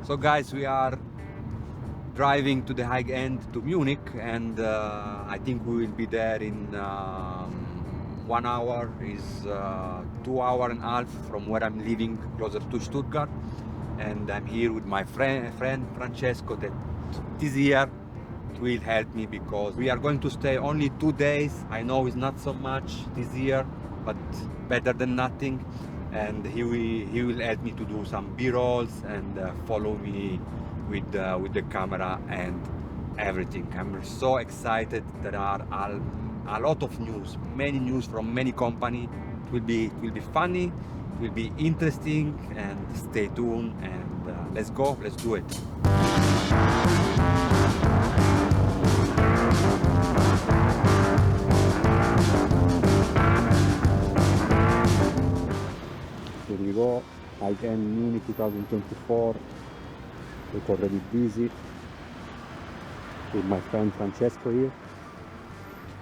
So guys, we are driving to the high end to Munich, and I think we will be there in 1 hour. Is 2 hours and a half from where I'm living, closer to Stuttgart. And I'm here with my friend Francesco, that this year will help me because we are going to stay only 2 days. I know it's not so much this year, but better than nothing. And he will help me to do some B-rolls and follow me with the camera and everything. I'm so excited. There are a lot of news, many news from many companies. It will be funny, it will be interesting, and stay tuned. And let's go, let's do it. Here we go, high-end Munich 2024. It's already busy with my friend Francesco here.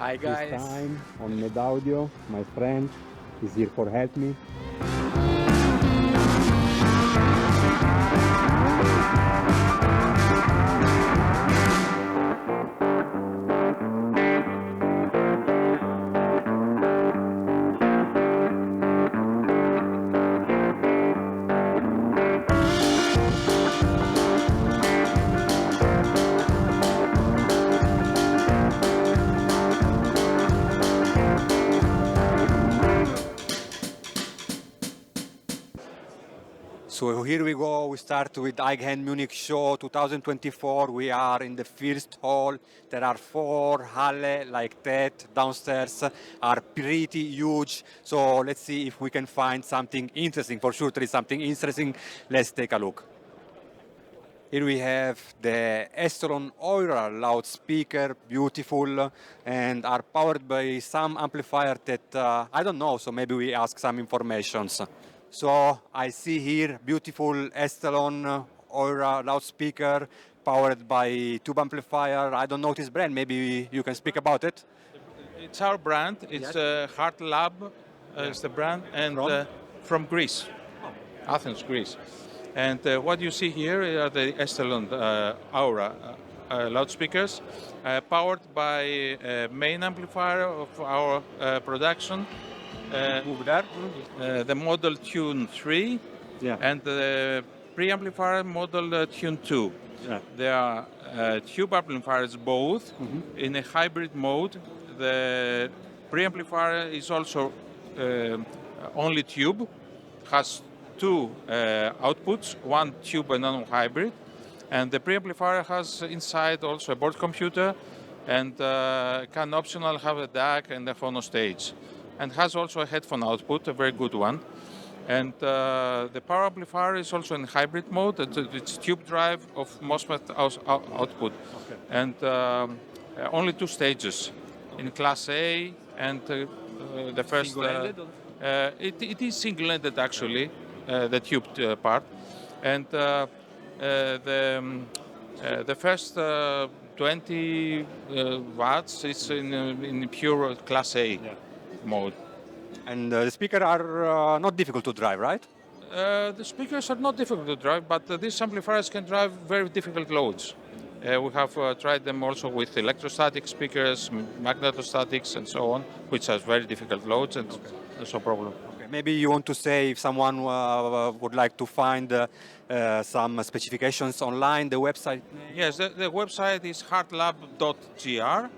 Hi guys. This time on Dynaudio, my friend is here for help me. So here we go, we start with high-end Munich show 2024. We are in the first hall. There are 4 halls like that downstairs, are pretty huge. So let's see if we can find something interesting. For sure there is something interesting. Let's take a look. Here we have the Estelon Auris loudspeaker, beautiful, and are powered by some amplifier that I don't know, so maybe we ask some informations. So I see here beautiful Estelon Auris loudspeaker powered by tube amplifier. I don't know this brand, maybe you can speak about it. It's our brand, it's hART Lab, is the brand, and from Greece, Athens, Greece. And what you see here are the Estelon Auris loudspeakers, powered by a main amplifier of our production. The model Tune 3 and the preamplifier model Tune 2. Yeah. They are tube amplifiers both in a hybrid mode. The preamplifier is also only tube, has 2 outputs, one tube and one hybrid. And the preamplifier has inside also a board computer and can optional have a DAC and a phono stage. And has also a headphone output, a very good one. And the power amplifier is also in hybrid mode. It's tube drive of MOSFET output. Okay. And only 2 stages in Class A and the first... it is single-ended actually, the tube part. And the first 20 watts is in pure Class A. Yeah. Mode. And the speakers are not difficult to drive, right? The speakers are not difficult to drive, but these amplifiers can drive very difficult loads. We have tried them also with electrostatic speakers, magnetostatics, and so on, which has very difficult loads, and there's no problem. Okay. Maybe you want to say if someone would like to find some specifications online, the website? Yes, the website is hartlab.gr.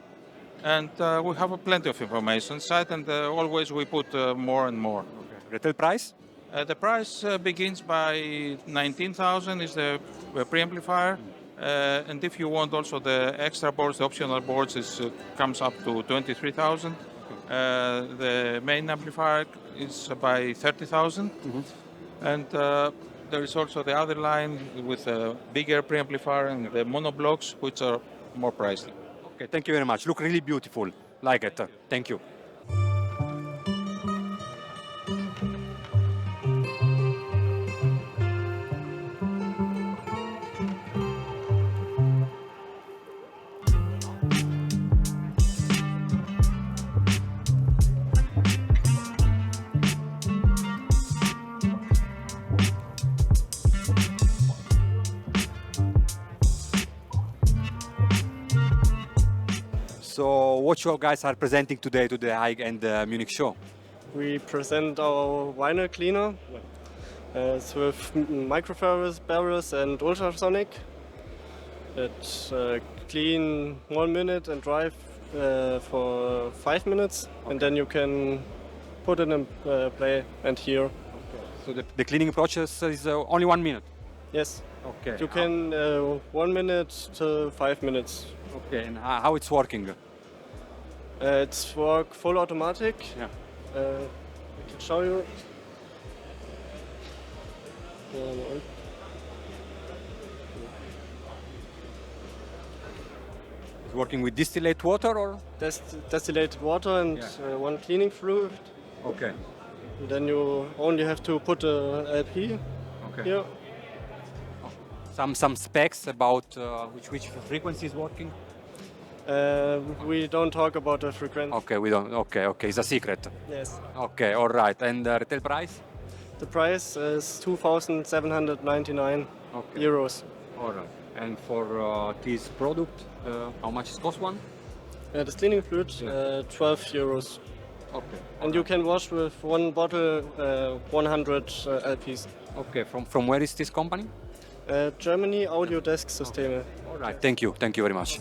And we have plenty of information site, and always we put more and more. Okay. Retail price? The price begins by 19,000 is the preamplifier, and if you want also the extra boards, the optional boards, comes up to 23,000. The main amplifier is by 30,000, and there is also the other line with a bigger preamplifier and the monoblocks, which are more pricey. Okay, thank you very much. Look really beautiful. Like it. Thank you. So what you guys are presenting today to the high-end Munich show? We present our vinyl cleaner. It's with microfarad barriers and ultrasonic. It clean 1 minute and drive for 5 minutes, and then you can put it in play and hear. So the cleaning process is only 1 minute? Yes. Okay. You can 1 minute to 5 minutes. Okay, and how it's working? It's work full automatic. Yeah. I can show you. It's working with distillate water or? Distillated water and one cleaning fluid. Okay. And then you only have to put a LP here. Some specs about which frequency is working? We don't talk about the frequency. Okay, we don't. Okay, it's a secret. Yes. Okay, all right. And the retail price? The price is 2,799 euros. All right. And for this product, how much it cost one? The cleaning fluid, 12 euros. Okay. And you can wash with one bottle 100 LPs. Okay. From where is this company? Germany, Audiodesk Systeme. All right. Thank you very much.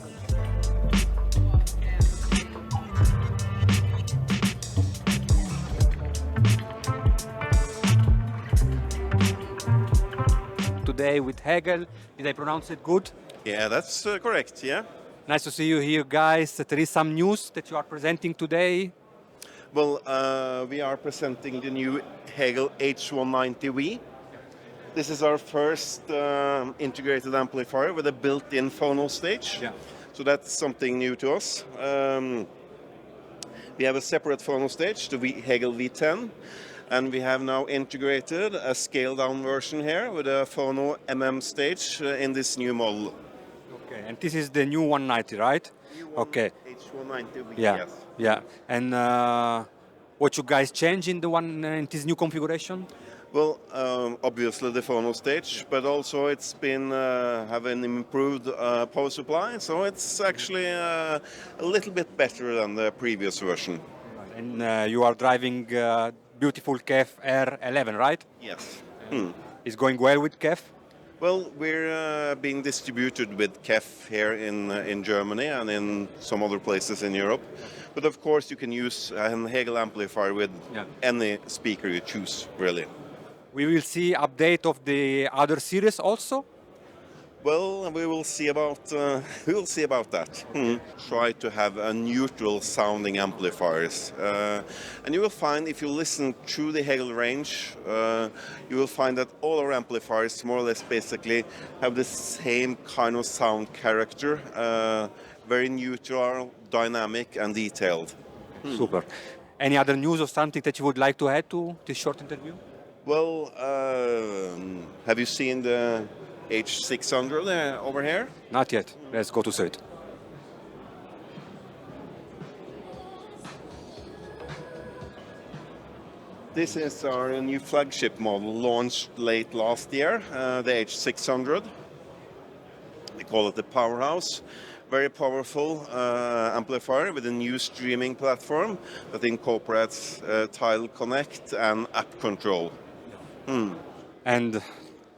Today with HEGEL. Did I pronounce it good? Yeah, that's correct, yeah. Nice to see you here, guys. There is some news that you are presenting today. Well, we are presenting the new HEGEL H190V. This is our first integrated amplifier with a built-in phono stage. Yeah. So that's something new to us. We have a separate phono stage, the HEGEL V10. And we have now integrated a scaled-down version here with a phono MM stage in this new model. Okay, and this is the new 190, right? Okay. H190V, Yeah. yes. Yeah. And what you guys change in the one in this new configuration? Well, obviously the phono stage, but also it's been having improved power supply, so it's actually a little bit better than the previous version. And you are driving beautiful KEF R11, right? Yes. It's going well with KEF? Well, we're being distributed with KEF here in Germany and in some other places in Europe. But of course you can use a HEGEL amplifier with any speaker you choose, really. We will see update of the other series also? Well, we will see about that. Try to have a neutral sounding amplifiers, and you will find if you listen through the HEGEL range, you will find that all our amplifiers more or less basically have the same kind of sound character, very neutral, dynamic, and detailed. Super. Any other news or something that you would like to add to this short interview? Well, have you seen the H600 over here? Not yet. Let's go to see it. This is our new flagship model launched late last year, the H600. We call it the Powerhouse. Very powerful amplifier with a new streaming platform that incorporates Tile Connect and app control. And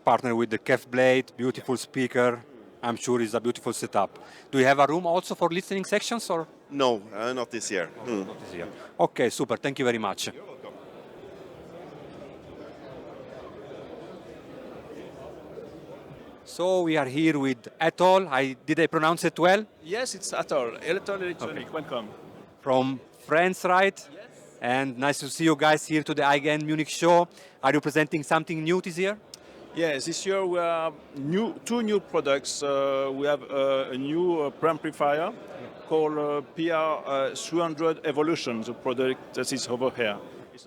partner with the KEF blade, beautiful speaker. I'm sure it's a beautiful setup. Do you have a room also for listening sections or? No, not this year. Not this year. Okay, super. Thank you very much. You're welcome. So we are here with Atoll. Did I pronounce it well? Yes, it's Atoll, Electronic. Okay. Welcome. From France, right? Yes. And nice to see you guys here to the high-end Munich show. Are you presenting something new this year? Yes, this year we have two new products. We have a new preamplifier called PR300 Evolution, the product that is over here.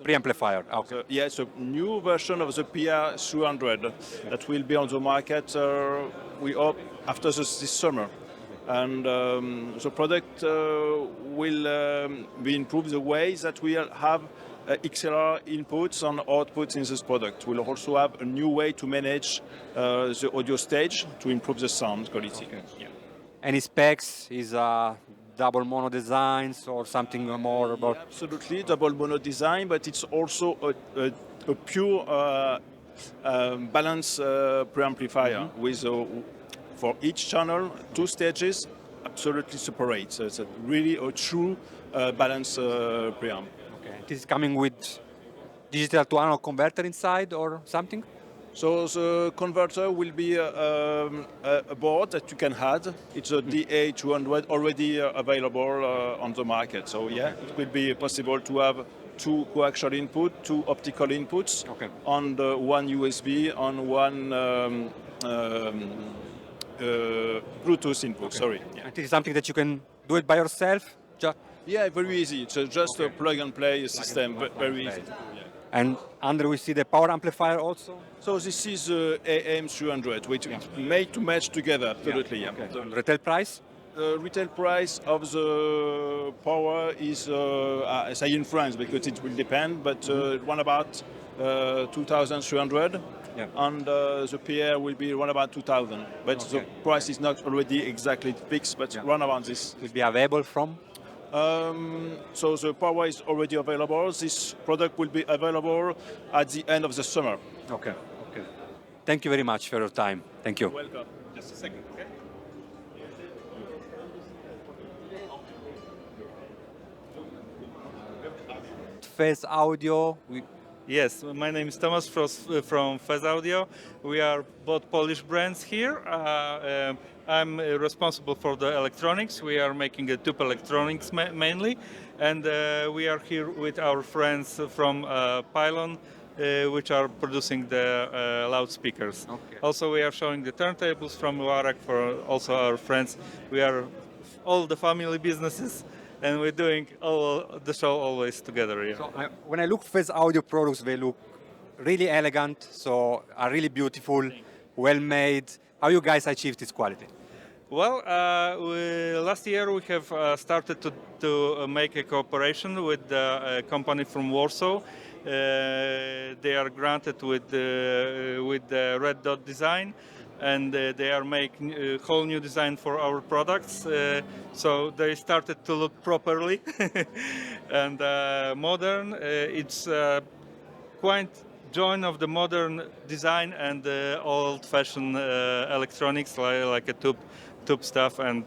Preamplifier. Okay. Yes, a new version of the PR300 that will be on the market, we hope, after this summer. And the product will be improved the way that we have XLR inputs and outputs in this product. We'll also have a new way to manage the audio stage to improve the sound quality. Okay. Yeah. Any specs? Is a double mono designs or something more about? Absolutely, double mono design, but it's also a pure balance preamplifier with, for each channel, 2 stages, absolutely separate. So it's really a true balance preamp. Okay. This is coming with digital to analog converter inside or something? So the converter will be a board that you can add. It's a DA200 already available on the market. So yeah, it will be possible to have 2 coaxial input, 2 optical inputs, on the 1 USB, on 1 Bluetooth input. Sorry. Yeah. This is something that you can do it by yourself. Yeah, very easy. It's just a plug and play system, very easy. And under we see the power amplifier also. So this is the AM300, which is made to match together. Absolutely. Yeah. Okay. Retail price? The retail price of the power is, I say in France because it will depend, but one about 2,300, and the PR will be one about 2,000. But the price is not already exactly fixed, but run around this. Will be available from? So the power is already available. This product will be available at the end of the summer. Okay. Okay. Thank you very much for your time. Thank you. You're welcome. Just a second. Okay. Fezz Audio. Yes, my name is Tomasz from Fezz Audio. We are both Polish brands here. I'm responsible for the electronics. We are making a tube electronics mainly, and we are here with our friends from Pylon, which are producing the loudspeakers. Okay. Also, we are showing the turntables from Warek for also our friends. We are all the family businesses, and we're doing all the show always together here. So when I look Fezz Audio products, they look really elegant, so are really beautiful, well made. How you guys achieved this quality? Well, last year we have started to make a cooperation with a company from Warsaw. They are granted with the red dot design, and they are making a whole new design for our products. So they started to look properly and modern. It's quite join of the modern design and the old-fashioned electronics like a tube stuff, and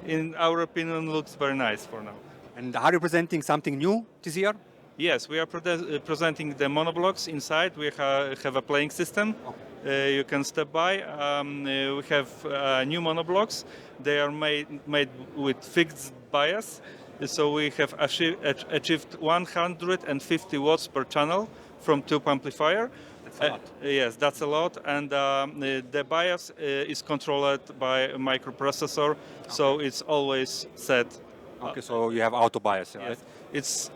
in our opinion looks very nice for now. And are you presenting something new this year? Yes, we are presenting the monoblocks inside. We have a playing system. You can step by. We have new monoblocks. They are made with fixed bias. So we have achieved 150 watts per channel from tube amplifier. That's a lot. Yes, that's a lot. And the bias is controlled by a microprocessor, so it's always set. Okay, so you have auto bias, right? Yes.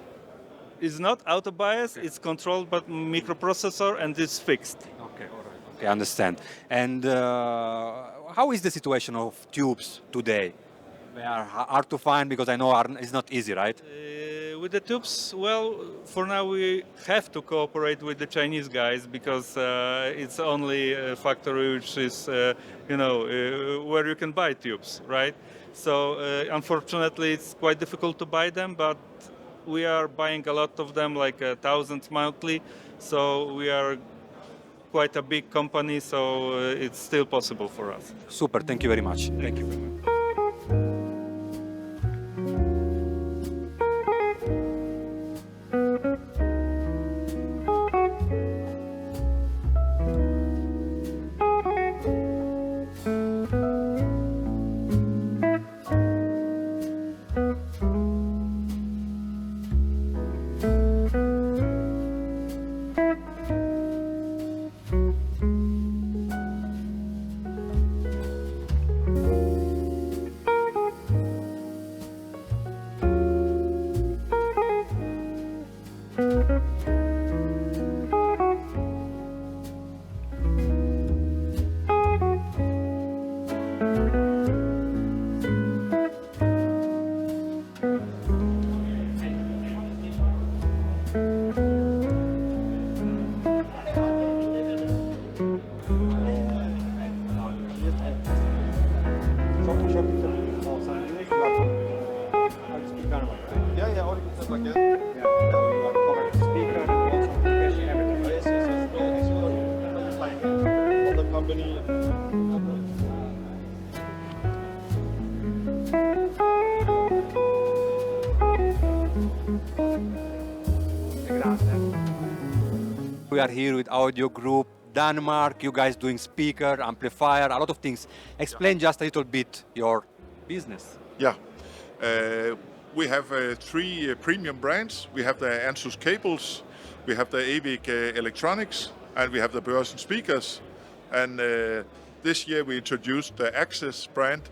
It's not auto bias, it's controlled by microprocessor, and it's fixed. Okay, all right. Okay, I understand. And how is the situation of tubes today? They are hard to find because I know it's not easy, right? With the tubes, well, for now we have to cooperate with the Chinese guys because it's only a factory which is, where you can buy tubes, right? So unfortunately, it's quite difficult to buy them, but we are buying a lot of them, like 1,000 monthly. So we are quite a big company, so it's still possible for us. Super, thank you very much. Thank you very much. like that. Yeah. Now you are covering the speaker and also application, everything. Yes, yes, yes. Like on the company. We are here with Audio Group Denmark. You guys doing speaker, amplifier, a lot of things. Explain just a little bit your business. Yeah. We have three premium brands. We have the Ansys cables, we have the AVIC electronics, and we have the Börsen speakers. And this year we introduced the Access brand,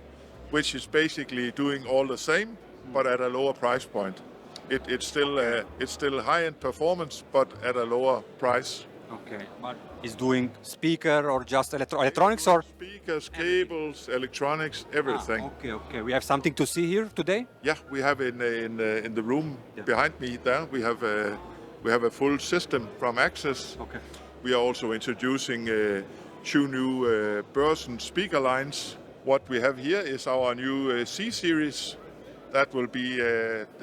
which is basically doing all the same, but at a lower price point. It's still high-end performance, but at a lower price. Okay, but is doing speaker or just electronics or? Speakers, cables, electronics, everything. Okay. We have something to see here today? Yeah, we have in the room behind me there. We have a full system from Access. Okay. We are also introducing two new Börsen speaker lines. What we have here is our new C series. That will be.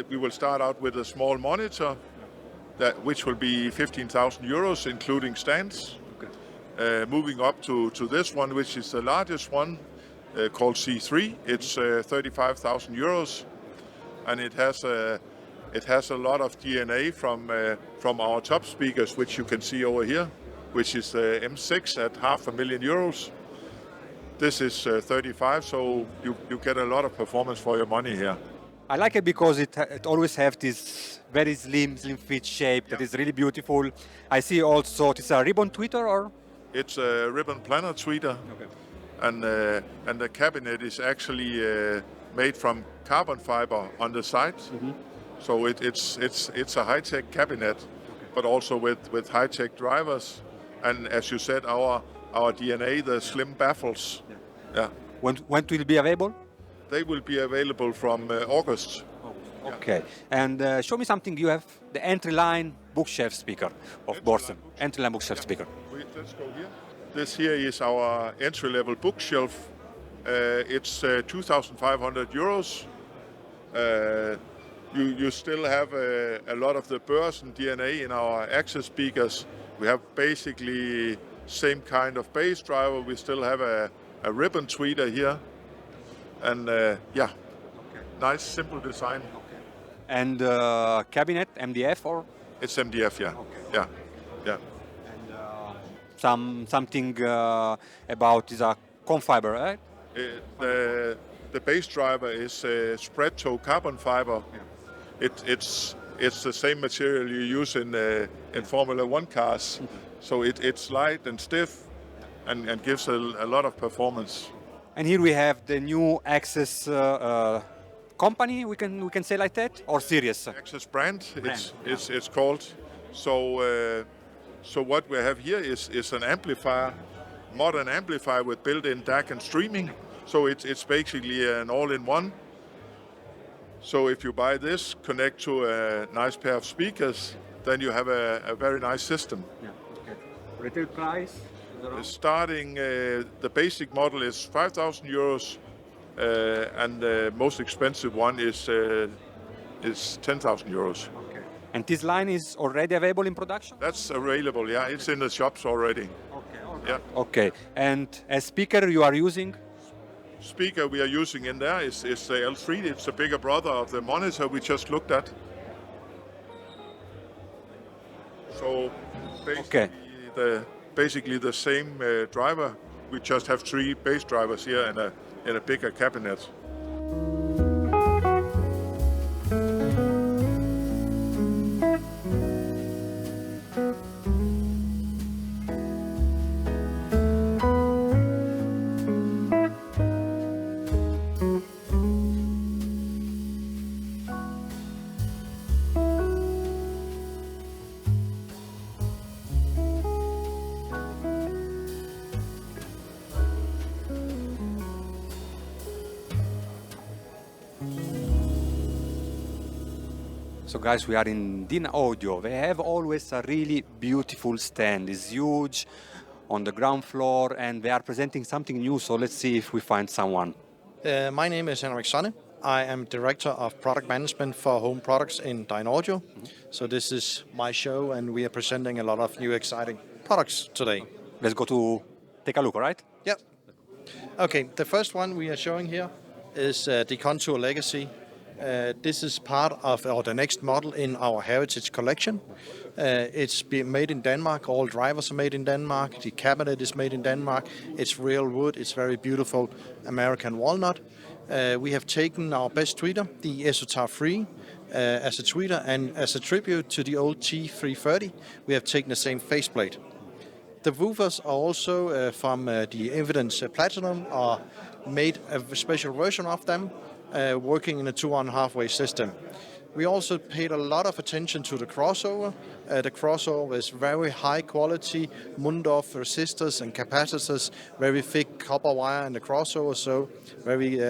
We will start out with a small monitor, which will be 15,000 euros, including stands. Okay. Moving up to this one, which is the largest one, called C3. It's 35,000 euros, and it has a lot of DNA from our top speakers, which you can see over here, which is the M6 at €500,000. This is 35, so you get a lot of performance for your money here. I like it because it always have this very slim fit shape that is really beautiful. I see also it's a ribbon tweeter or? It's a ribbon planner tweeter. Okay. And the cabinet is actually made from carbon fiber on the side. Mm-hmm. So it's a high-tech cabinet, okay, but also with high-tech drivers. And as you said, our DNA, the slim baffles. Yeah. When it will be available? They will be available from August. Okay. And show me something. You have the entry-line bookshelf speaker of Börsen. Entry-line bookshelf speaker. Let's go here. This here is our entry-level bookshelf. It's 2,500 euros. You still have a lot of the Börsen DNA in our Access speakers. We have basically same kind of bass driver. We still have a ribbon tweeter here. And nice, simple design. Okay. And cabinet, MDF or? It's MDF, yeah. Okay. Yeah. And something about is a carbon fiber, right? The bass driver is spread toe carbon fiber. Yeah. It's the same material you use in Formula 1 cars. Mm-hmm. So it's light and stiff and gives a lot of performance. And here we have the new Access company, we can say like that, or series? Access brand. It's called. So what we have here is an amplifier, modern amplifier with built-in DAC and streaming. So it's basically an all-in-one. So if you buy this, connect to a nice pair of speakers, then you have a very nice system. Yeah. Okay. Retail price? Starting, the basic model is 5,000 euros, and the most expensive one is 10,000 euros. Okay. And this line is already available in production? That's available, yeah. It's in the shops already. Okay. Yeah. Okay. And a speaker you are using? Speaker we are using in there is the L3. It's the bigger brother of the monitor we just looked at. So basically the same driver. We just have three bass drivers here in a bigger cabinet. So guys, we are in Dynaudio. They have always a really beautiful stand. It's huge on the ground floor and they are presenting something new. So let's see if we find someone. My name is Henrik Sanne. I am Director of Product Management for Home Products in Dynaudio. So this is my show, and we are presenting a lot of new exciting products today. Let's go to take a look, all right? Yep. Okay, the first one we are showing here is the Contour Legacy. This is part of the next model in our heritage collection. It's been made in Denmark. All drivers are made in Denmark. The cabinet is made in Denmark. It's real wood. It's very beautiful American walnut. We have taken our best tweeter, the Esotar 3, as a tweeter, and as a tribute to the old T330, we have taken the same faceplate. The woofers are also from the Evidence Platinum, are made a special version of them, working in a 2.5-way system. We also paid a lot of attention to the crossover. The crossover is very high quality, Mundorf resistors and capacitors, very thick copper wire in the crossover, so very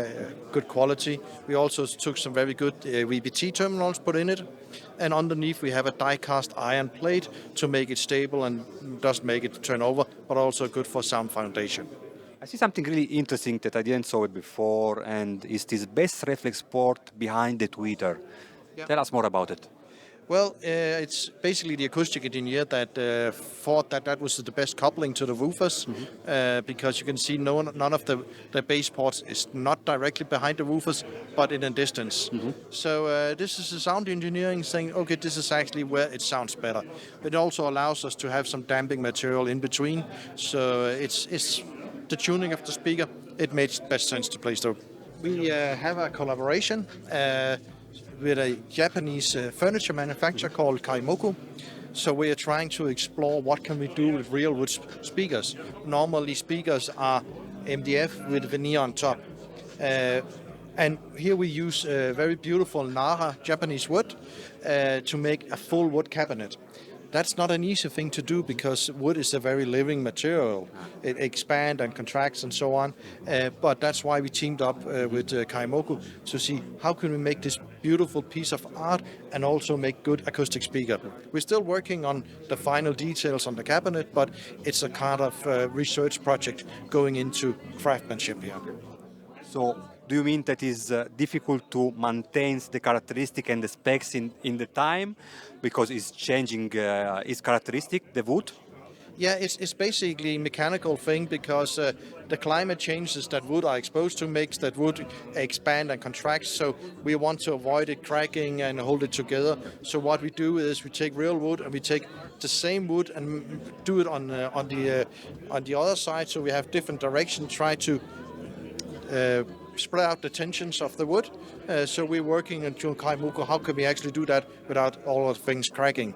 good quality. We also took some very good VBT terminals put in it. And underneath we have a die-cast iron plate to make it stable and doesn't make it turn over, but also good for sound foundation. I see something really interesting that I didn't saw it before, and is this best reflex port behind the tweeter. Yeah. Tell us more about it. Well, it's basically the acoustic engineer that thought that was the best coupling to the woofers, because you can see none of the bass ports is not directly behind the woofers, but in a distance. So this is the sound engineering saying, okay, this is actually where it sounds better. It also allows us to have some damping material in between, so it's the tuning of the speaker. It makes best sense to place though. We have a collaboration with a Japanese furniture manufacturer called Kaimoku. So we are trying to explore what can we do with real wood speakers. Normally speakers are MDF with veneer on top. And here we use very beautiful Nara Japanese wood to make a full wood cabinet. That's not an easy thing to do because wood is a very living material. It expands and contracts and so on. But that's why we teamed up with Kaimoku to see how can we make this beautiful piece of art and also make good acoustic speaker. We're still working on the final details on the cabinet, but it's a kind of research project going into craftsmanship here. So, do you mean that it's difficult to maintain the characteristic and the specs in the time because it's changing its characteristic, the wood? Yeah, it's basically a mechanical thing because the climate changes that wood are exposed to makes that wood expand and contract. So we want to avoid it cracking and hold it together. So what we do is we take real wood and we take the same wood and do it on the other side. So we have different directions. Try to spread out the tensions of the wood. So we're working on Kaimoku. How can we actually do that without all of the things cracking?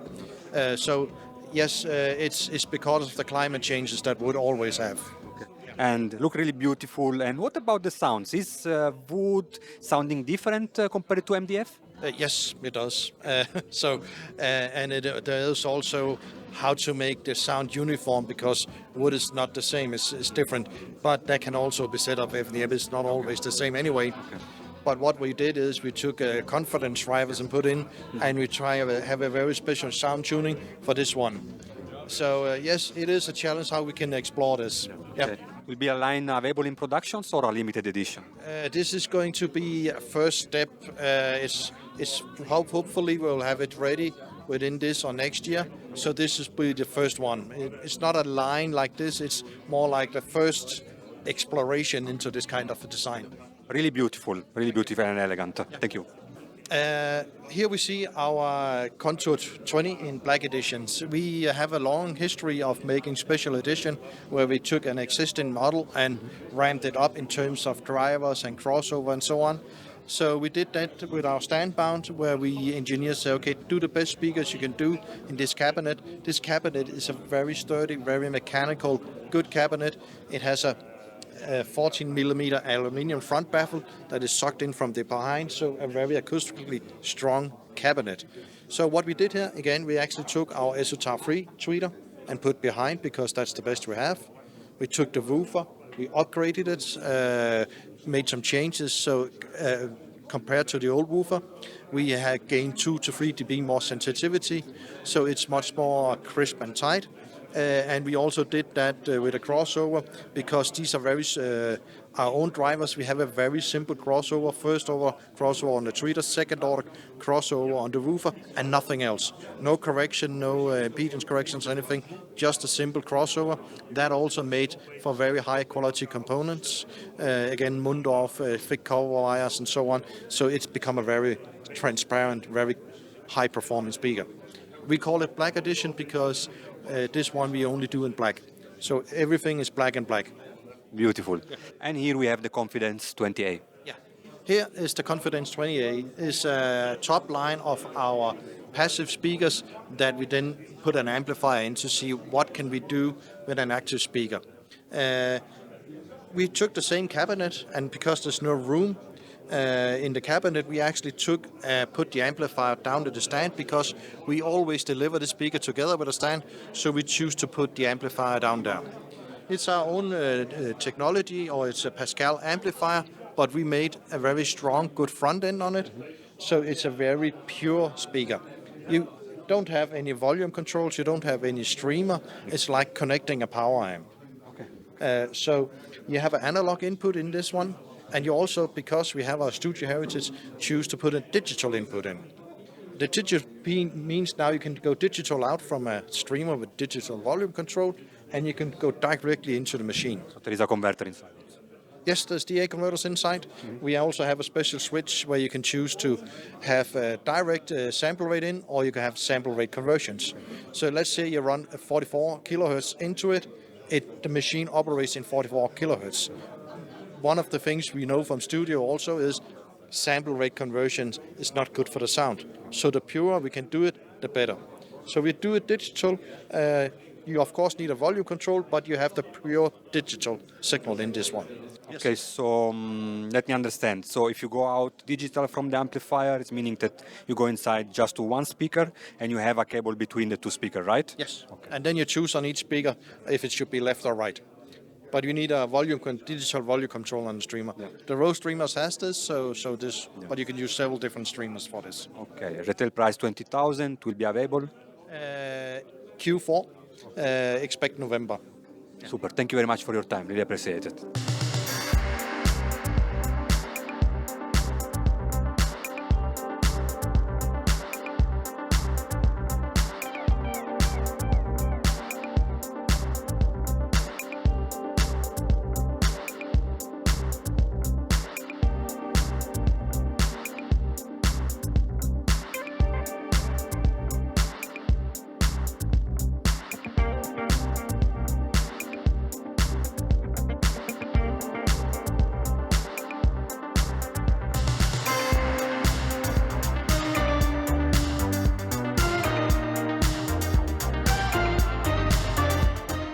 So yes, it's because of the climate changes that wood always have. Okay. And look really beautiful. And what about the sounds? Is wood sounding different compared to MDF? Yes, it does. And there is also how to make the sound uniform because wood is not the same, it's different. But that can also be set up if it's not always the same anyway. Okay. But what we did is we took confidence drivers and put in, and we try to have a very special sound tuning for this one. So yes, it is a challenge how we can explore this. Okay. Will be a line available in productions or a limited edition? This is going to be a first step. Hopefully we'll have it ready within this or next year. So this is be the first one. It's not a line like this. It's more like the first exploration into this kind of a design. Really beautiful and elegant. Yeah. Thank you. Here we see our Contour 20 in black editions. We have a long history of making special edition where we took an existing model and ramped it up in terms of drivers and crossover and so on. So we did that with our stand mount where we engineers say, okay, do the best speakers you can do in this cabinet. This cabinet is a very sturdy, very mechanical, good cabinet. It has a 14mm aluminium front baffle that is sucked in from the behind, so a very acoustically strong cabinet. So what we did here, again, we actually took our Esotar 3 tweeter and put behind because that's the best we have. We took the woofer, we upgraded it, made some changes, so compared to the old woofer, we had gained 2 to 3 dB more sensitivity, so it's much more crisp and tight. And we also did that with a crossover, because these are very our own drivers. We have a very simple crossover. First order crossover on the tweeter, second order crossover on the woofer, and nothing else. No correction, no impedance corrections, anything. Just a simple crossover. That also made for very high quality components. Again, Mundorf, thick cover wires, and so on. So it's become a very transparent, very high performance speaker. We call it Black Edition because this one we only do in black. So everything is black and black. Beautiful. And here we have the Confidence 20A. Yeah. Here is the Confidence 20A. It's a top line of our passive speakers that we then put an amplifier in to see what can we do with an active speaker. We took the same cabinet, and because there's no room in the cabinet, we actually put the amplifier down to the stand, because we always deliver the speaker together with the stand, so we choose to put the amplifier down there. It's our own technology, or it's a Pascal amplifier, but we made a very strong, good front end on it, so it's a very pure speaker. You don't have any volume controls, you don't have any streamer, it's like connecting a power amp. Okay. So you have an analog input in this one, and you also, because we have our studio heritage, choose to put a digital input in. The digital means now you can go digital out from a streamer with digital volume control, and you can go directly into the machine. So there is a converter inside. Yes, there's DA converters inside. Mm-hmm. We also have a special switch where you can choose to have a direct sample rate in, or you can have sample rate conversions. So let's say you run a 44 kilohertz into it, the machine operates in 44 kilohertz. One of the things we know from studio also is sample rate conversions is not good for the sound. So the purer we can do it, the better. So we do it digital. You of course need a volume control, but you have the pure digital signal in this one. Okay, yes. So let me understand. So if you go out digital from the amplifier, it's meaning that you go inside just to one speaker and you have a cable between the two speakers, right? Yes. Okay. And then you choose on each speaker if it should be left or right. But you need a digital volume control on the streamer. Yeah. The Rode streamers has this, so this. Yeah. But you can use several different streamers for this. Okay, retail price 20,000 will be available. Q4. Expect November. Yeah. Super. Thank you very much for your time. Really appreciate it.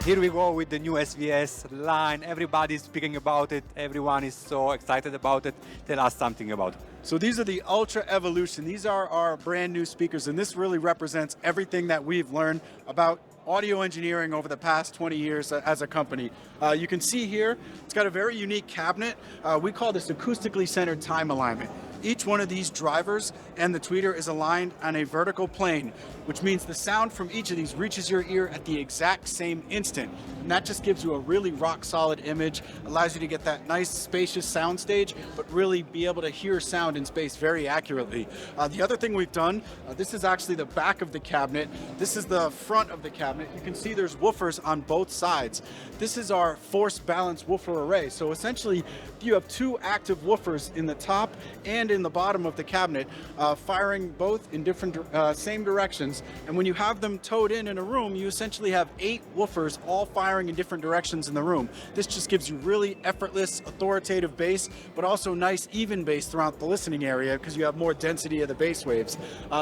Here we go with the new SVS line. Everybody's speaking about it. Everyone is so excited about it. Tell us something about it. So these are the Ultra Evolution. These are our brand new speakers, and this really represents everything that we've learned about audio engineering over the past 20 years as a company. You can see here, it's got a very unique cabinet. We call this acoustically centered time alignment. Each one of these drivers and the tweeter is aligned on a vertical plane, which means the sound from each of these reaches your ear at the exact same instant. And that just gives you a really rock solid image, allows you to get that nice spacious sound stage, but really be able to hear sound in space very accurately. The other thing we've done, this is actually the back of the cabinet. This is the front of the cabinet. You can see there's woofers on both sides. This is our force balance woofer array. So essentially you have two active woofers in the top and in the bottom of the cabinet, firing both in different same directions. And when you have them towed in a room, you essentially have 8 woofers all firing in different directions in the room. This just gives you really effortless, authoritative bass, but also nice even bass throughout the listening area because you have more density of the bass waves.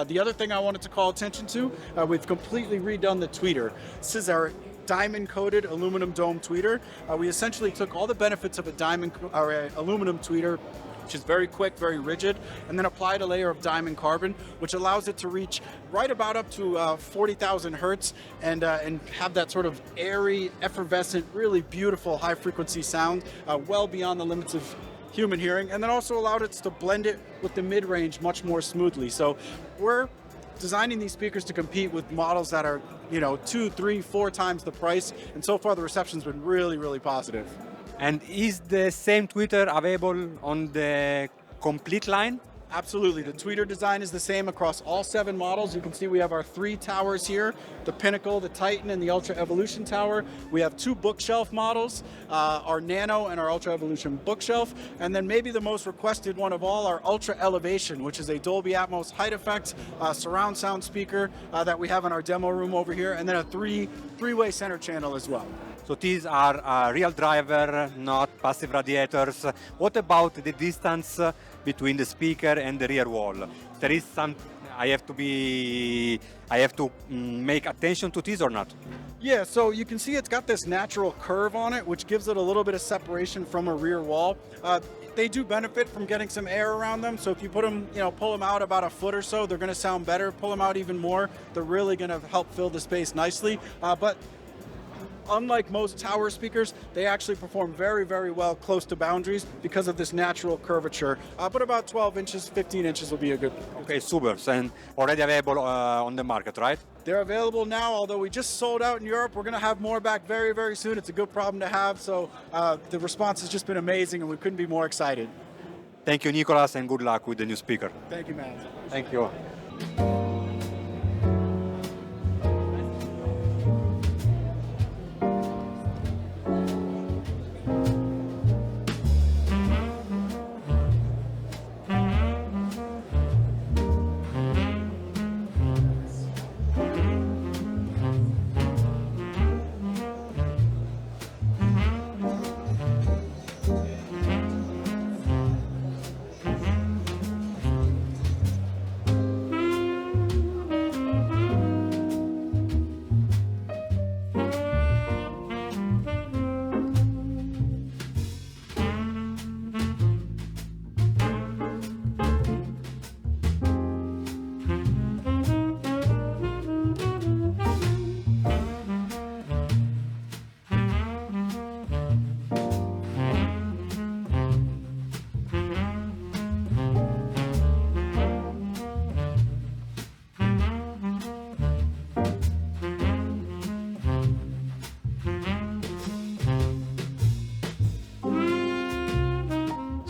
The other thing I wanted to call attention to, we've completely redone the tweeter. This is our diamond-coated aluminum dome tweeter. We essentially took all the benefits of a aluminum tweeter, which is very quick, very rigid, and then applied a layer of diamond carbon, which allows it to reach right about up to 40,000 hertz and have that sort of airy, effervescent, really beautiful high-frequency sound, well beyond the limits of human hearing, and then also allowed us to blend it with the mid-range much more smoothly. So we're designing these speakers to compete with models that are, 2, 3, 4 times the price. And so far the reception's been really, really positive. And is the same tweeter available on the complete line? Absolutely. The tweeter design is the same across all 7 models. You can see we have our 3 towers here, the Pinnacle, the Titan, and the Ultra Evolution Tower. We have 2 bookshelf models, our Nano and our Ultra Evolution bookshelf. And then maybe the most requested one of all, our Ultra Elevation, which is a Dolby Atmos height effect surround sound speaker that we have in our demo room over here, and then a three-way center channel as well. So these are real driver, not passive radiators. What about the distance between the speaker and the rear wall? There is some, I have to make attention to this or not? Yeah, so you can see it's got this natural curve on it, which gives it a little bit of separation from a rear wall. They do benefit from getting some air around them. So if you put them, pull them out about a foot or so, they're going to sound better. Pull them out even more, they're really going to help fill the space nicely. But unlike most tower speakers, they actually perform very, very well close to boundaries because of this natural curvature. But about 12 inches, 15 inches will be a good. Okay, super. And already available on the market, right? They're available now, although we just sold out in Europe. We're going to have more back very, very soon. It's a good problem to have. So the response has just been amazing, and we couldn't be more excited. Thank you, Nicolas, and good luck with the new speaker. Thank you, Matt. Thank you.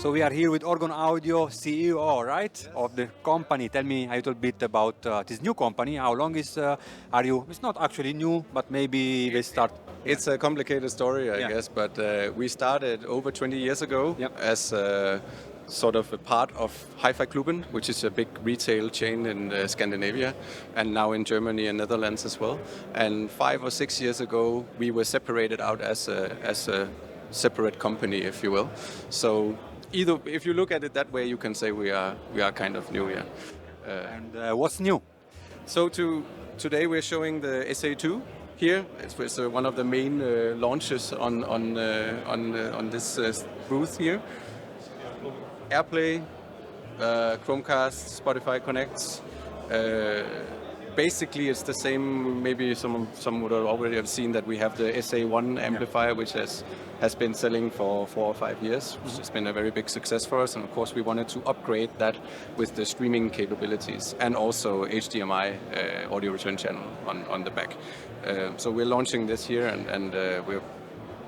So we are here with Argon Audio CEO, right, of the company. Tell me a little bit about this new company. How long are you? It's not actually new, but maybe they start. It's a complicated story, I guess, but we started over 20 years ago as sort of a part of Hi-Fi Klubben, which is a big retail chain in Scandinavia, and now in Germany and Netherlands as well. And 5 or 6 years ago, we were separated out as a separate company, if you will. So either, if you look at it that way, you can say we are kind of new, and what's new? So today we're showing the SA2 here. It's one of the main launches on this booth here. AirPlay, Chromecast, Spotify Connects. Basically, it's the same. Maybe some would already have seen that we have the SA1 amplifier, which has been selling for 4 or 5 years, which has been a very big success for us. And of course, we wanted to upgrade that with the streaming capabilities and also HDMI audio return channel on the back. So we're launching this year, and we're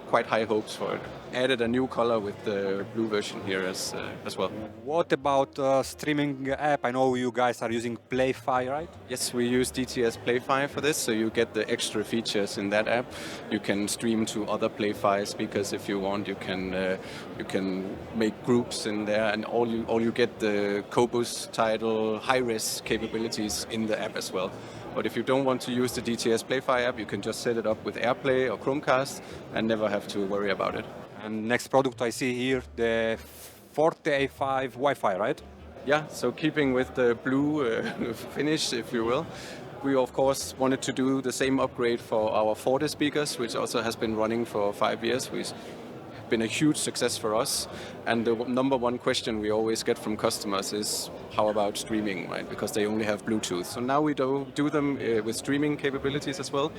quite high hopes for it. Added a new color with the blue version here as well. What about streaming app? I know you guys are using Play-Fi, right? Yes, we use DTS Play-Fi for this, so you get the extra features in that app. You can stream to other Play-Fi speakers if you want. You can make groups in there, and all you get the Cobus title high-res capabilities in the app as well. But if you don't want to use the DTS Play-Fi app, you can just set it up with AirPlay or Chromecast and never have to worry about it. And next product I see here, the Forte A5 Wi-Fi, right? Yeah, so keeping with the blue finish, if you will, we of course wanted to do the same upgrade for our Forte speakers, which also has been running for 5 years. It's been a huge success for us. And the number one question we always get from customers is, how about streaming, right? Because they only have Bluetooth. So now we do them with streaming capabilities as well,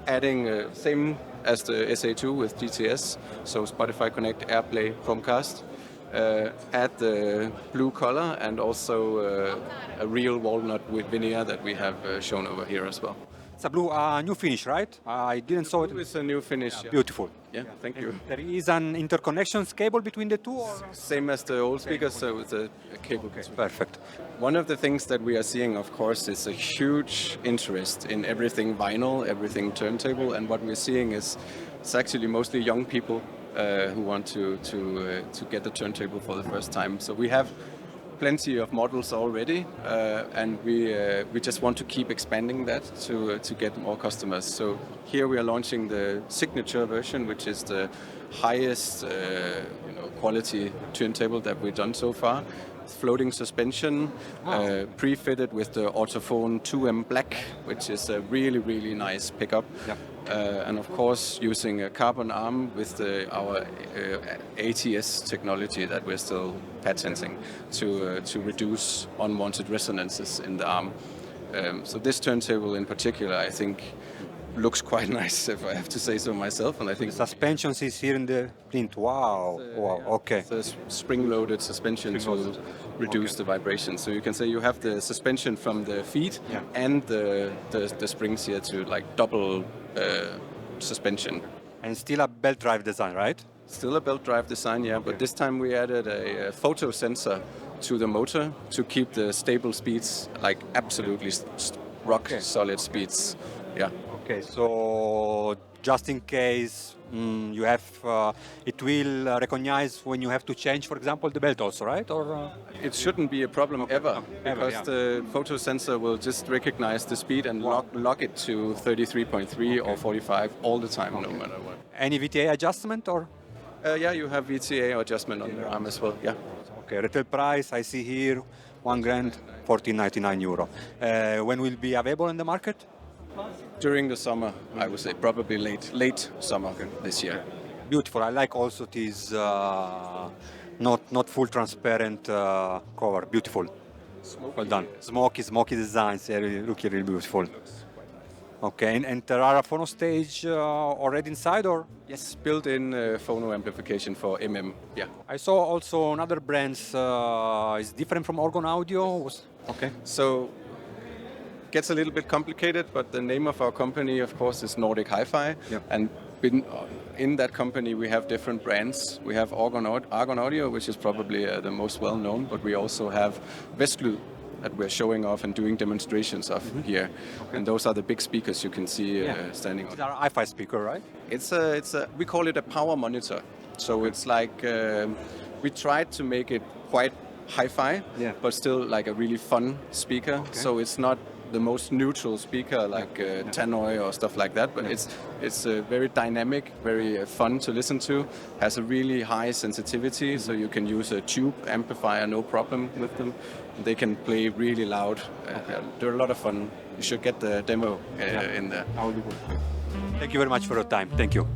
adding same as the SA2 with DTS, so Spotify Connect, AirPlay, Chromecast. add the blue color and also a real walnut with veneer that we have shown over here as well. It's a blue new finish, right? I didn't saw it. It's a new finish. Yeah. Beautiful. Yeah, thank you. There is an interconnection cable between the two? Or? Same as the old speakers, so it's a cable. Okay, perfect. One of the things that we are seeing, of course, is a huge interest in everything vinyl, everything turntable, and what we're seeing is it's actually mostly young people who want to get the turntable for the first time. So we have plenty of models already, and we just want to keep expanding that to get more customers. So here we are launching the signature version, which is the highest quality turntable that we've done so far. Floating suspension, pre-fitted with the Orthophone 2M Black, which is a really, really nice pickup. Yep. And of course, using a carbon arm with our ATS technology that we're still patenting to reduce unwanted resonances in the arm. So this turntable in particular, I think, looks quite nice, if I have to say so myself. And I think the suspension is here in the print. Wow. Wow. Okay. It's a spring-loaded suspension to reduce the vibration. So you can say you have the suspension from the feet and the springs here to like double suspension. And still a belt drive design, right? Still a belt drive design, yeah. Okay. But this time we added a photo sensor to the motor to keep the stable speeds, like absolutely rock solid speeds. Yeah. Okay, so just in case you have, it will recognize when you have to change, for example, the belt also, right? Or it shouldn't be a problem ever, because the photo sensor will just recognize the speed and lock it to 33.3 or 45 all the time, no matter what. Any VTA adjustment or? Yeah, you have VTA adjustment on the arm as well. Yeah. Okay, retail price I see here, €1,1499. When will be available in the market? During the summer, I would say probably late summer this year. Beautiful. I like also this not full transparent cover. Beautiful. Well done. Smoky designs. Yeah, really beautiful. Okay, and there are a phono stage already inside, or? Yes, built-in phono amplification for MM. Yeah. I saw also another brands is different from Argon Audio. Okay. So. Gets a little bit complicated, but the name of our company, of course, is Nordic Hi-Fi, and in that company we have different brands. We have Argon Audio, which is probably the most well-known, but we also have Vestlyd that we're showing off and doing demonstrations of here, and those are the big speakers you can see standing on. It's our Hi-Fi speaker, right? It's a we call it a power monitor. So it's like we tried to make it quite hi-fi, but still like a really fun speaker. Okay. So it's not the most neutral speaker like Tannoy or stuff like that, but it's very dynamic, very fun to listen to, has a really high sensitivity, so you can use a tube amplifier no problem with them. They can play really loud. They're a lot of fun. You should get the demo in there. Thank you very much for your time. Thank you.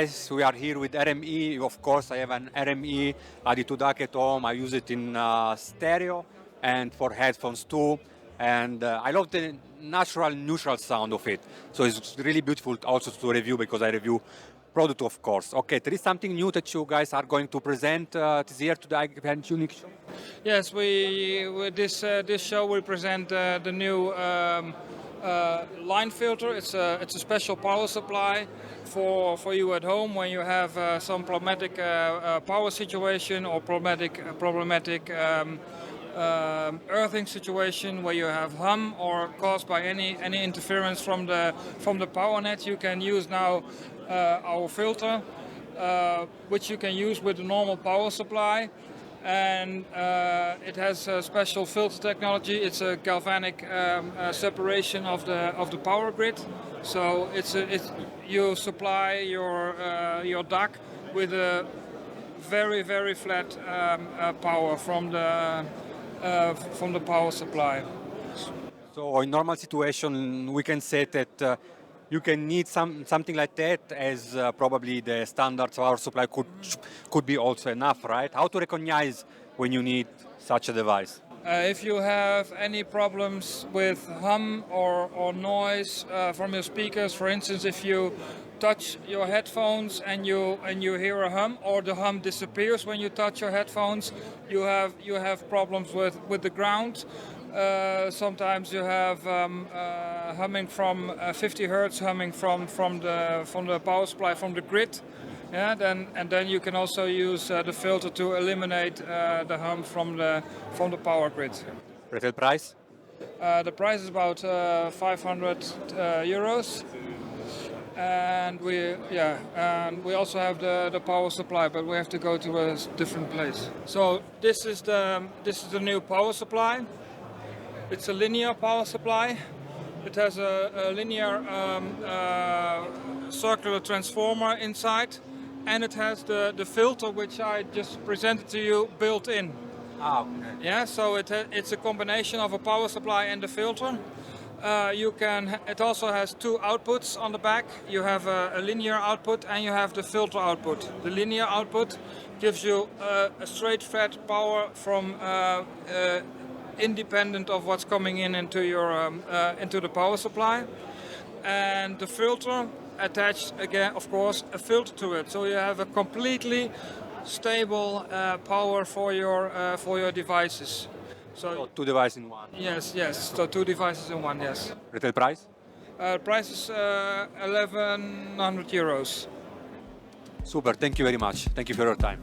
So we are here with RME. Of course, I have an RME Attitude at home. I use it in stereo and for headphones too. And I love the natural, neutral sound of it. So it's really beautiful also to review, because I review product, of course. Okay, there is something new that you guys are going to present this year to the Munich show? Yes, with this show we present the new line filter. It's a special power supply for you at home when you have some problematic power situation or problematic earthing situation where you have hum or caused by any interference from the power net. You can use now our filter, which you can use with the normal power supply. and it has a special filter technology. It's a galvanic separation of the power grid. So you supply your DAC with a very, very flat power from the power supply. So in normal situation, we can say that you can need something like that, as probably the standards of our supply could be also enough, right? How to recognize when you need such a device? If you have any problems with hum or noise from your speakers, for instance, if you touch your headphones and you hear a hum, or the hum disappears when you touch your headphones, you have problems with the ground. Sometimes you have humming from 50 hertz, humming from the power supply, from the grid. Yeah, then you can also use the filter to eliminate the hum from the power grid. Retail price? The price is about 500 euros. And we also have the power supply, but we have to go to a different place. So this is the new power supply. It's a linear power supply. It has a linear circular transformer inside, and it has the filter which I just presented to you built in. Ah, okay. Yeah, so it's a combination of a power supply and the filter. It also has two outputs on the back. You have a linear output and you have the filter output. The linear output gives you a straight flat power from independent of what's coming into your into the power supply, and the filter attached again, of course, a filter to it. So you have a completely stable power for your devices. So two devices in one. Yes. So two devices in one. Yes. Retail price? Price is 1,100 euros. Super. Thank you very much. Thank you for your time.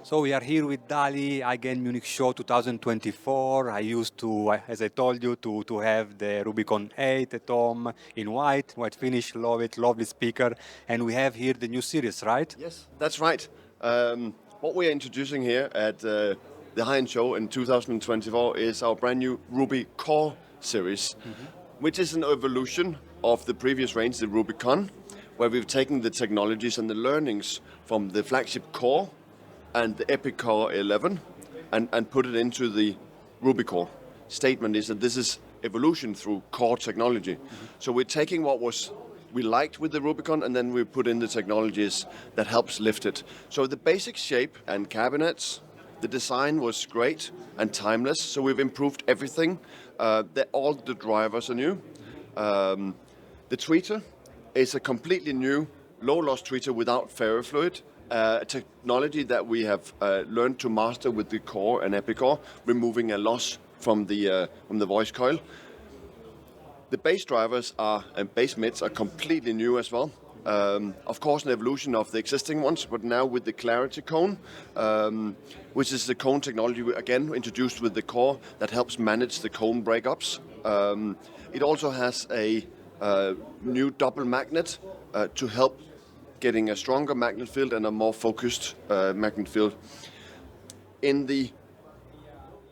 So we are here with DALI, again, Munich Show 2024. I used to, as I told you, to have the Rubicon 8 at home in white finish, love it, lovely speaker. And we have here the new series, right? Yes, that's right. What we're introducing here at the high-end show in 2024 is our brand new Ruby Core series. which is an evolution of the previous range, the Rubicon, where we've taken the technologies and the learnings from the flagship Core and the Epic Core 11 and put it into the Rubicore. Statement is that this is evolution through core technology. So we're taking what we liked with the Rubicon, and then we put in the technologies that helps lift it. So the basic shape and cabinets, the design was great and timeless, so we've improved everything. All the drivers are new. The tweeter is a completely new low-loss tweeter without ferrofluid, a technology that we have learned to master with the Core and Epicore, removing a loss from the voice coil. The bass drivers and bass mids are completely new as well. Of course, an evolution of the existing ones, but now with the Clarity cone, which is the cone technology again introduced with the Core that helps manage the cone breakups. It also has a new double magnet to help getting a stronger magnet field and a more focused magnet field. In the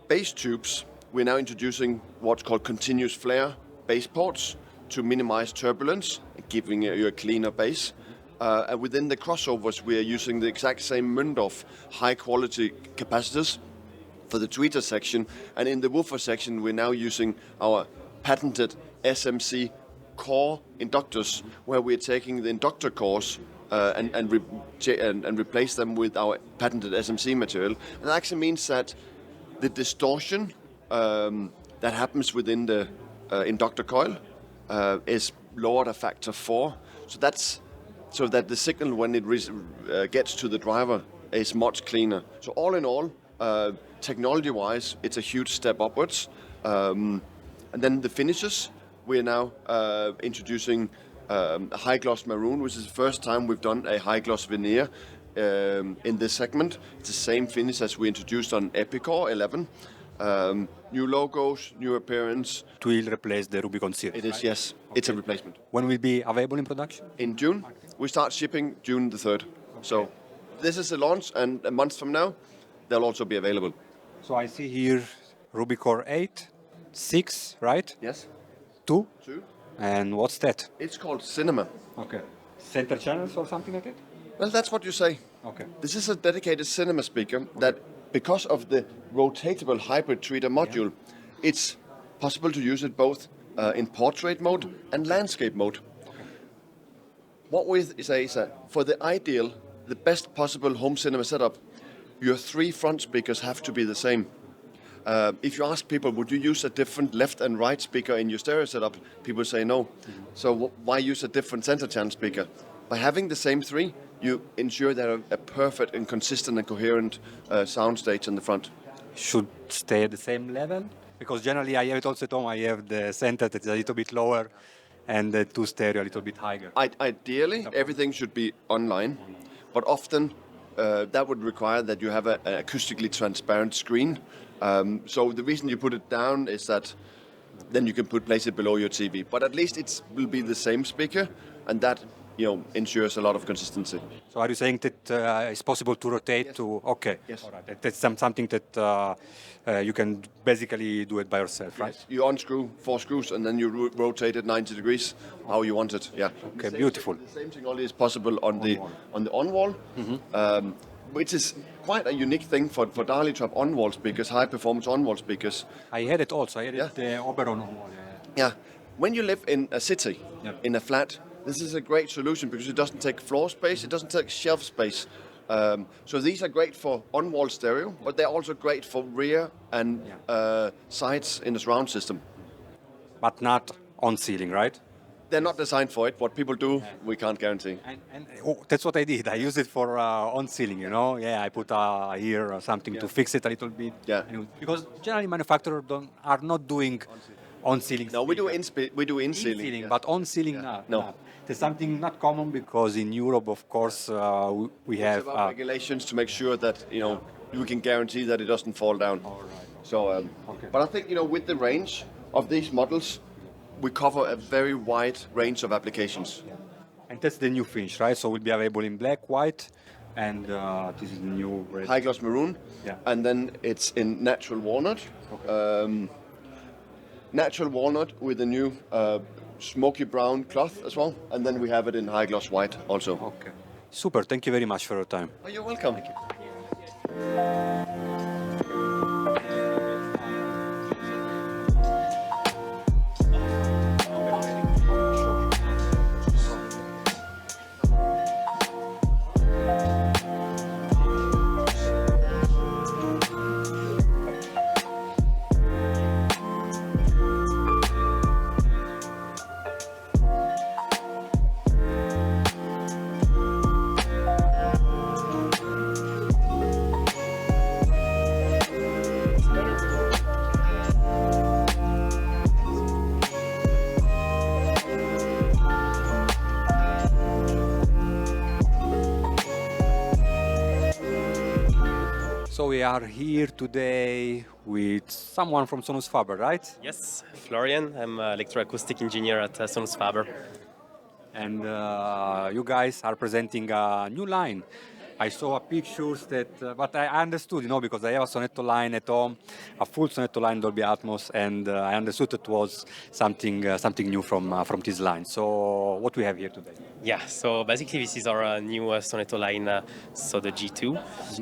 bass tubes, we're now introducing what's called continuous flare bass ports to minimize turbulence, giving you a cleaner bass. And within the crossovers, we are using the exact same Mundorf high-quality capacitors for the tweeter section. And in the woofer section, we're now using our patented SMC core inductors, where we're taking the inductor cores and replace them with our patented SMC material. And that actually means that the distortion that happens within the inductor coil is lowered a factor 4. So that the signal when it gets to the driver is much cleaner. So all in all, technology-wise, it's a huge step upwards. And then the finishes, we're now introducing a high-gloss maroon, which is the first time we've done a high-gloss veneer in this segment. It's the same finish as we introduced on Epicore 11. New logos, new appearance. It will replace the Rubicon series. It is, right? Yes. Okay. It's a replacement. When will it be available in production? In June. Okay. We start shipping June the 3rd. Okay. So this is the launch, and a month from now, they'll also be available. So I see here Rubicore 8, 6, right? Yes. 2? And what's that? It's called Cinema. Okay. Center channels or something like that? Well, that's what you say. Okay. This is a dedicated cinema speaker that, because of the rotatable hybrid tweeter module, it's possible to use it both in portrait mode and landscape mode. Okay. What we say is that for the ideal, the best possible home cinema setup, your 3 front speakers have to be the same. If you ask people, would you use a different left and right speaker in your stereo setup? People say no. Mm-hmm. So why use a different center channel speaker? By having the same 3, you ensure that a perfect and consistent and coherent sound stage in the front. Should stay at the same level? Because generally I have it also at home, I have the center that is a little bit lower and the 2 stereo a little bit higher. Ideally, everything should be online, but often that would require that you have an acoustically transparent screen. So the reason you put it down is that then you can place it below your TV. But at least it will be the same speaker, and that ensures a lot of consistency. So are you saying that it's possible to rotate? Yes. Okay. Yes. All right. That's something that you can basically do it by yourself, right? Yes. You unscrew 4 screws and then you rotate it 90 degrees how you want it. Yeah. Okay. Beautiful. The same technology is possible on the on-wall, which is quite a unique thing for DALI to have on-wall speakers, high-performance on-wall speakers. I had it also. I had it the Oberon on-wall. Yeah. When you live in a city, in a flat, this is a great solution because it doesn't take floor space, it doesn't take shelf space. So these are great for on-wall stereo, but they're also great for rear and sides in the surround system. But not on ceiling, right? They're not designed for it. What people do, we can't guarantee. And that's what I did. I use it for on ceiling, Yeah, I put here or something to fix it a little bit. Yeah. Because generally manufacturers are not doing on ceiling. No, we do in ceiling. But on ceiling, no. There's something not common because in Europe, of course, we have regulations to make sure that we can guarantee that it doesn't fall down. All right. So, but I think with the range of these models, we cover a very wide range of applications. Yeah. And that's the new finish, right? So we'll be available in black, white, and this is the new red. High gloss maroon. Yeah. And then it's in natural walnut. Okay. natural walnut with a new smoky brown cloth as well, and then we have it in high gloss white also. Okay. Super, thank you very much for your time. Oh, you're welcome. Thank you. So we are here today with someone from Sonus Faber, right? Yes, Florian. I'm electroacoustic engineer at Sonus Faber. And you guys are presenting a new line. I saw pictures that, but I understood, because I have a Sonetto line at home, a full Sonetto line Dolby Atmos, and I understood it was something new from this line. So what we have here today? Yeah, so basically this is our new Sonetto line, so the G2.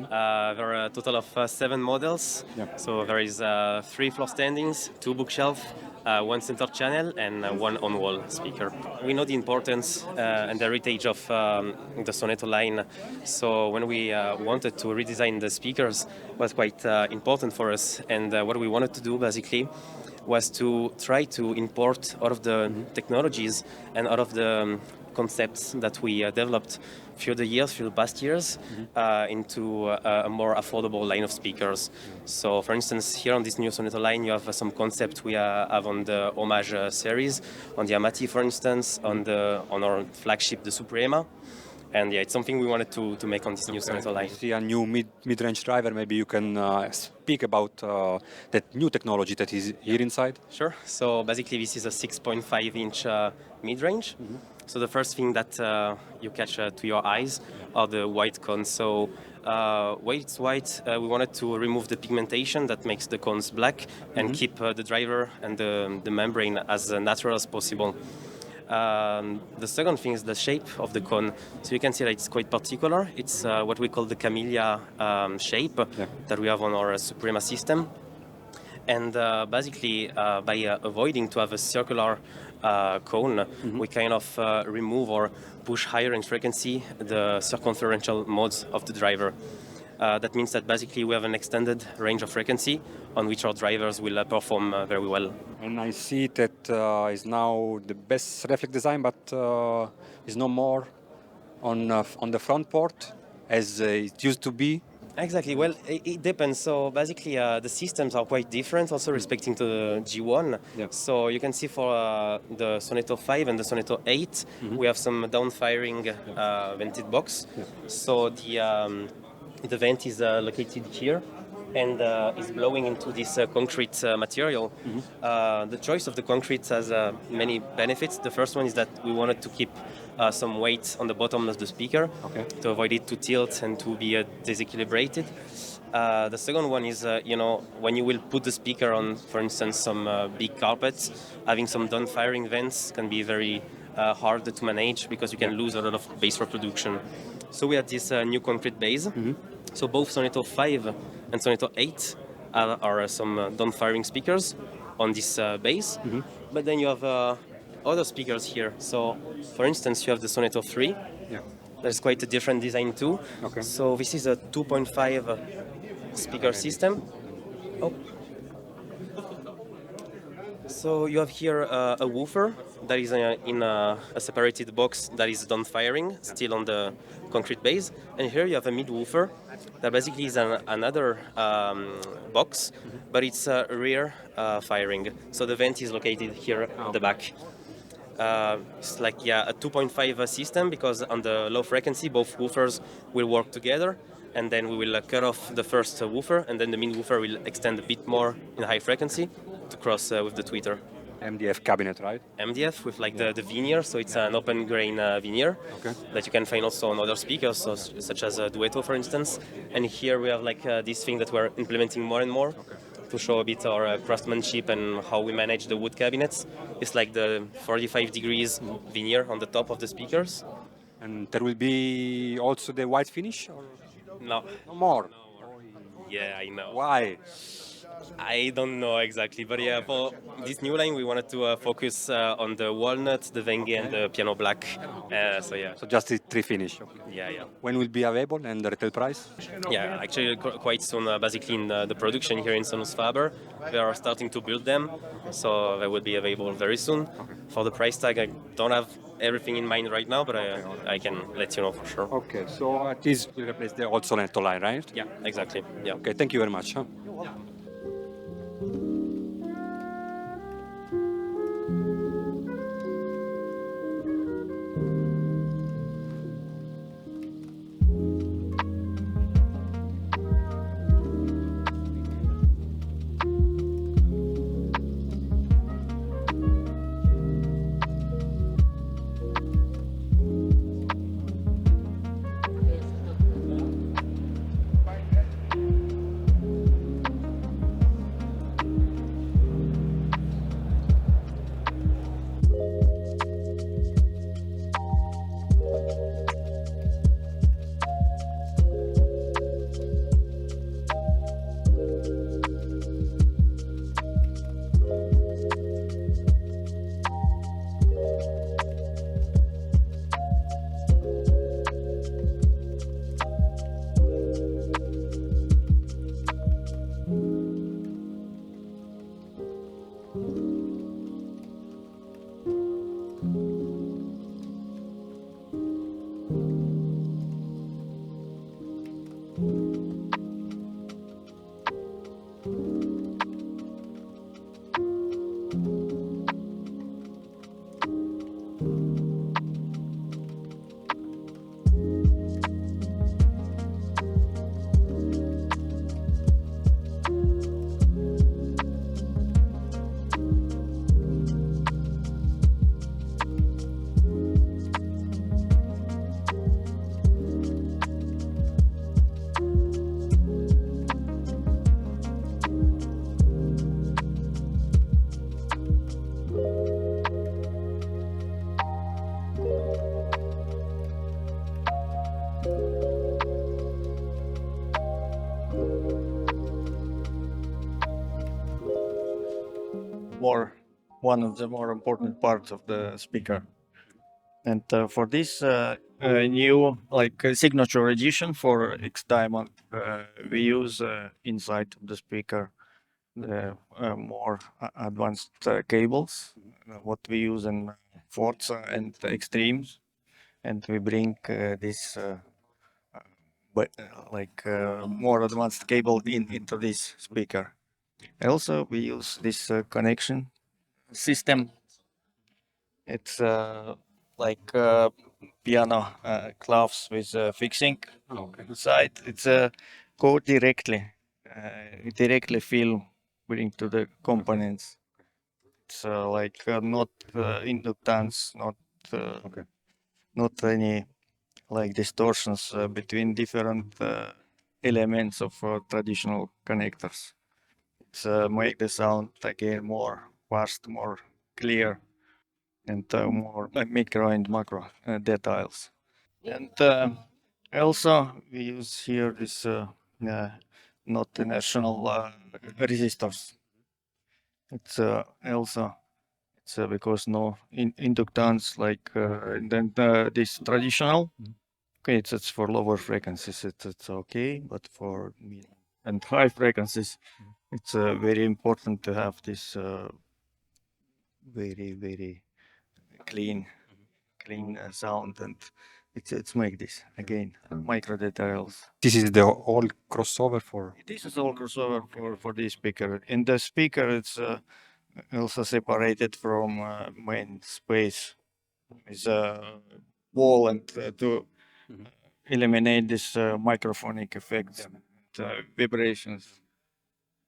There are a total of 7 models. Yeah. So there is 3 floor standings, 2 bookshelves, 1 center channel, and 1 on-wall speaker. We know the importance and the heritage of the Sonetto line. So when we wanted to redesign the speakers, it was quite important for us. And what we wanted to do basically was to try to import all of the technologies and all of the concepts that we developed through the past years, into a more affordable line of speakers. So, for instance, here on this new Sonetto line, you have some concept we have on the Homage series, on the Amati, for instance, on our flagship, the Suprema. And yeah, it's something we wanted to make on this new Sonetto line. See a new mid-range driver. Maybe you can speak about that new technology that is here inside. Sure. So basically, this is a 6.5-inch mid-range. So the first thing that you catch to your eyes are the white cones. So while it's white, we wanted to remove the pigmentation that makes the cones black and keep the driver and the membrane as natural as possible. The second thing is the shape of the cone. So you can see that it's quite particular. It's what we call the camellia shape that we have on our Suprema system. And basically, by avoiding to have a circular cone, we kind of remove or push higher in frequency the circumferential modes of the driver. That means that basically we have an extended range of frequency on which our drivers will perform very well. And I see that is now the best reflex design, but is no more on the front port as it used to be. Exactly. Well, it depends. So basically, the systems are quite different, also respecting to the G1. Yeah. So you can see for the Sonetto 5 and the Sonetto 8, we have some down-firing vented box. Yeah. So the vent is located here and is blowing into this concrete material. The choice of the concrete has many benefits. The first one is that we wanted to keep some weight on the bottom of the speaker to avoid it to tilt and to be disequilibrated. The second one is, when you will put the speaker on, for instance, some big carpets, having some down-firing vents can be very hard to manage because you can lose a lot of bass reproduction. So we have this new concrete base. So both Sonetto 5 and Sonetto 8 are some down-firing speakers on this base. But then you have other speakers here. So, for instance, you have the Sonetto 3. Yeah. There's quite a different design too. Okay. So this is a 2.5 speaker system. Oh. So you have here a woofer that is in a separated box that is down-firing, still on the concrete base. And here you have a mid-woofer that basically is another box, but it's rear firing. So the vent is located here at the back. It's like a 2.5 system because on the low frequency both woofers will work together, and then we will cut off the first woofer, and then the mid woofer will extend a bit more in high frequency to cross with the tweeter. MDF cabinet, right? MDF with like the veneer, so it's an open grain veneer that you can find also on other speakers, such as Duetto, for instance. And here we have like this thing that we're implementing more and more. to show a bit our craftsmanship and how we manage the wood cabinets. It's like the 45 degrees veneer on the top of the speakers. And there will be also the white finish? Or? No. No more? Yeah, I know. Why? I don't know exactly, but yeah, for this new line we wanted to focus on the walnut, the Wenge, and the piano black. So yeah. So just the 3 finish. Okay. Yeah, yeah. When will be available and the retail price? Yeah, actually quite soon. Basically in the production here in Sonus Faber, we are starting to build them, so they will be available very soon. For the price tag, I don't have everything in mind right now, but I can let you know for sure. Okay, so this will replace the old Sonetto line, right? Yeah, exactly. Yeah. Okay, thank you very much. Huh? One of the more important parts of the speaker. And for this new signature edition for X Diamond, we use inside the speaker the more advanced cables, what we use in Forza and Extremes, and we bring this more advanced cable into this speaker. Also, we use this connection system. It's like piano cloths with fixing inside. It's go directly fill bring to the components. It's not inductance, not any distortions between different elements of traditional connectors. It's make the sound again more fast, more clear, and more micro and macro details. And also we use here this not inertial resistors. It's also because no inductance then this traditional. Okay, it's for lower frequencies. It's okay, but for medium and high frequencies, it's very important to have this very clean sound, and it's make this again micro details. This is the all crossover for. This is all crossover for this speaker. In the speaker, it's also separated from main space with a wall and to eliminate this microphonic effects, vibrations.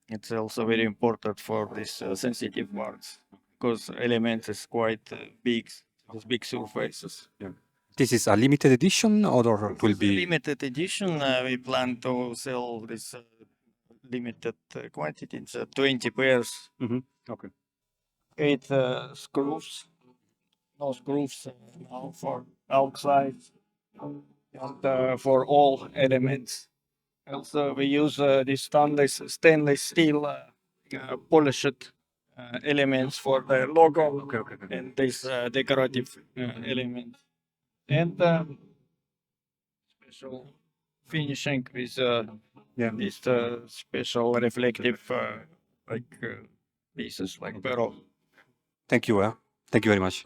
It's also very important for these sensitive parts because elements is quite big surfaces. Yeah. This is a limited edition, or it will be limited edition. We plan to sell this limited quantity. It's 20 pairs. Okay. 8 screws. No screws now for outside and for all elements. Also, we use this stainless steel polished elements for the logo and this decorative element. And special finishing with this special reflective pieces like pearl. Thank you. Thank you very much.